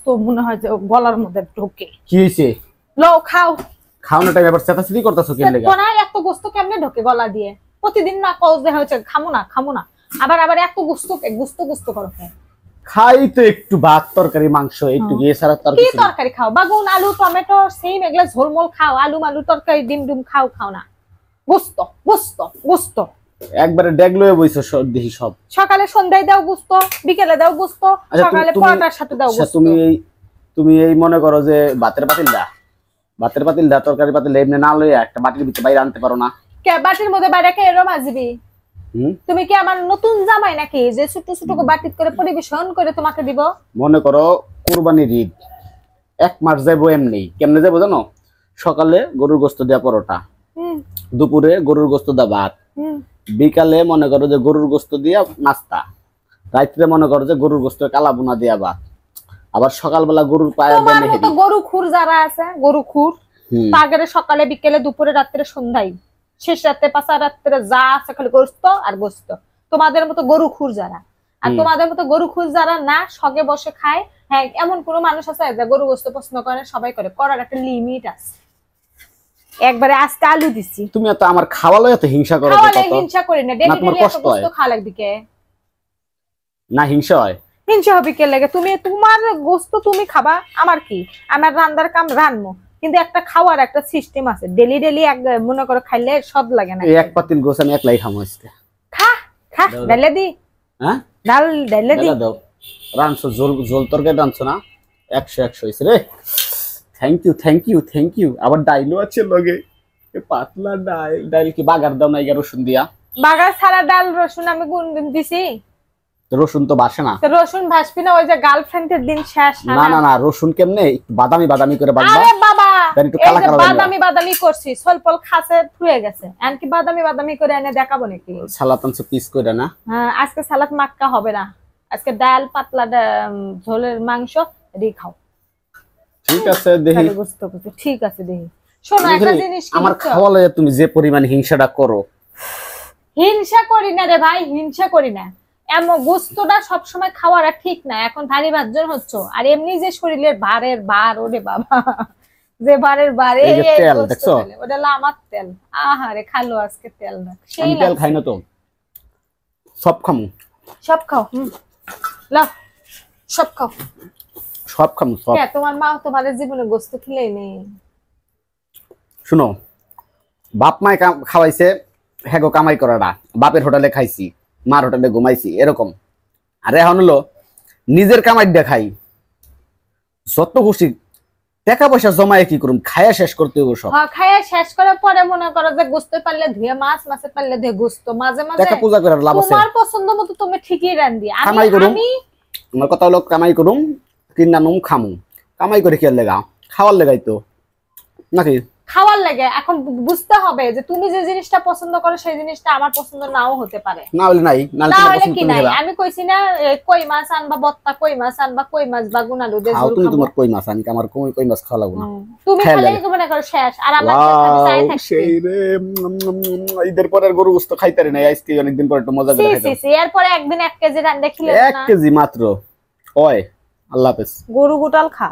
গোস্ত মনে হয় যে গলার মধ্যে ঢোকে। কি হইছে? লও খাও। খাওয়ানোর টাইমে আবার চেতাচেতি করতেছো কেন লাগা? কোনা এত গোস্ত কেমনে ঢোকে গলা দিয়ে? প্রতিদিন না কল দেখা হচ্ছে খামু না আবার এত গোস্ত করো। খাই তো একটু ভাত তরকারি মাংস একটু গিয়ে সারা তরকারি। কি তরকারি খাও? বাগুন আলু টমেটো সেম এগুলা ঝোলমোল খাও, আলু তরকারি ডিম খাও না। গোস্ত একবারে ডেগলয়ে বইছো দেখি সব। সকালে সন্ধ্যায় দাও গোস্ত, বিকেলে দাও গোস্ত, সকালে পরোটার সাথে দাও গোস্ত। তুমি এই মনে করো যে ভাতের পাতিল দা তরকারি পাতিল এমনি না লইয়া একটা বাটির ভিতরে বাইরে আনতে পারো না? কে বাটির মধ্যে বাইরে কে এরম আসবি? তুমি কি আমার নতুন জামাই নাকি যে ছোট ছোট বাটি করে পরিবেশন করে তোমাকে দিব? মনে করো কুরবানির ঈদ 1 মাস যাইবো এমনি। কেমনে যাবো জানো? সকালে গরুর গোস্ত দেয়া পরোটা, দুপুরে গরুর গোস্ত দা ভাত, বিকালে মনে করো যে গরুর গোস্ত দিয়া নাস্তা, রাত্রে মনে করো যে গরুর গোস্ত কালা বোনা দিয়া ভাত, আবার সকালবেলা গরুর পায়া দিয়ে নেহেরি। গরু খুর যারা আছে গরু খুর তাগেরে সকালে বিকেলে দুপুরে রাত্রে সন্ধ্যায় শেষ রাতে পাঁচা রাত্রে যা আছে খালি গোস্ত আর গোস্ত। তোমাদের মতো গরু খুর যারা, আর তোমাদের মতো গরু খুর যারা না শখে বসে খায়। হ্যাঁ, এমন কোন মানুষ আছে যে গরু গোস্ত পছন্দ করে? সবাই করে, করার একটা লিমিট আছে। একবারে আজকে আলু দিছি, তুমি তো আমার খাওয়ালে এত হিংসা করো? খাওয়ালে হিংসা করি না, ডেলি ডেলি এত গোস্ত খাওয়া লাগবে কে? না হিংসা হয়? হিংসা হবে কে লাগে? তুমি তোমার গোস্ত তুমি খাবা, আমার কি? আমার রান্নার কাম রান্নু, কিন্তু একটা খাওয়ার একটা সিস্টেম আছে। ডেলি ডেলি মনে করো খাইলে সব লাগে না। এক পাতিল গোস্ত আমি একলাই খামো আজকে। খা ডালে দি। হ্যাঁ, ডাল ডালে দি দাও। রানছো ঝোল তরকারি রানছো না? 100 হইছে রে। Thank you. আবার ডাইলও আছে লগে, পাতলা ডাইল কি বাগার দাও না? রসুন দিয়া বাগার ছাড়া ডাল রসুন আমি কোন দিন দিছি? রসুন তো বাসে না। রসুন ভাসবি না? ওই যে গার্লফ্রেন্ডের দিন শেষ না রসুন কেমনে একটু বাদামি করে বাজবা। আরে বাবা, একটু কালা কালা বাদামি করছি, সলপল খাসে ফুয়ে গেছে, এন কি বাদামি করে এনে দেখাবো নাকি? সালাদ আনছো পিস করে না? হ্যাঁ, আজকে সালাদ মাক্কা হবে না, আজকে ডাল পাতলা ঝোলের মাংস রি খাও। ঠিক আছে দেখি। ঠিক আছে দেখি। শোনো একটা জিনিস, আমার খাওয়ালে তুমি যে পরিমাণ হিংসাটা করো। হিংসা করি না রে ভাই, হিংসা করি না। এমন গোস্তটা সবসময় খাওয়াটা ঠিক না। এখন ভারী ভাজন হচ্ছে, আর এমনি যে শরীরের ভার ওরে বাবা, যে ভারের বারে ওটা হলো আমার তেল। আহারে খালো আজকে তেল না, সেই তেল খাই না তো, সব খামু। সব খাও, লাও সব খাও। সব খামু সব। তোমার মা তোমার জীবনে গোস্ত খেলেই নেই। শুনো, বাপ মায় খাওয়াইছে, হ্যাগো কামাই করাটা। বাপের হোটেলে খাইছি, মার হোটেলে ঘুমাইছি, এরকম। আর এখন হলো নিজের কামাই দেখাই, যত খুশি টাকা পয়সা জমায় কি করুম, খায়া শেষ করতে হবে সব। হ্যাঁ, খায়া শেষ করার পরে মনে করো যে গোস্ত পারলে ধুয়ে মাছ, মাছে পারলে ধুয়ে গোস্ত। মাঝে মাঝে টাকা পূজা করার লাভ আছে। তোমার পছন্দ মতো তুমি ঠিকই রান্ধি। কামাই করুম, আমার কথা হলো কামাই করুম, কিনা নুম খামু। কামাই করে কি লাগা? খাওয়ার লাগাই তো নাকি? খাওয়ার লাগে। এখন বুঝতে হবে যে তুমি যে জিনিসটা পছন্দ করো সেই জিনিসটা আমার পছন্দ নাও হতে পারে। না হলে নাই, না হলে কি নাই? আমি কইছি না কই মাছ আনবা, বত্তা কই মাছ আনবা, কই মাছ বা গুনা আলু দিয়ে ঝোল খাবো। তুমি তোমার কই মাছ আনি, আমার কই মাছ খাওয়া লাগবে না। তুমি খালি মনে করো শেষ, আর আমার চাই থাকবে। সেই রে ঈদের পরে গরু গোশত খাইতারি নাই, আজকে অনেকদিন পর একটু মজা করে খাইতাম। সি এরপরে একদিন 1 কেজি রান্না খেলে না, 1 কেজি মাত্র। ওই আল্লাহ হাফেজ। গরু গোটাল খা।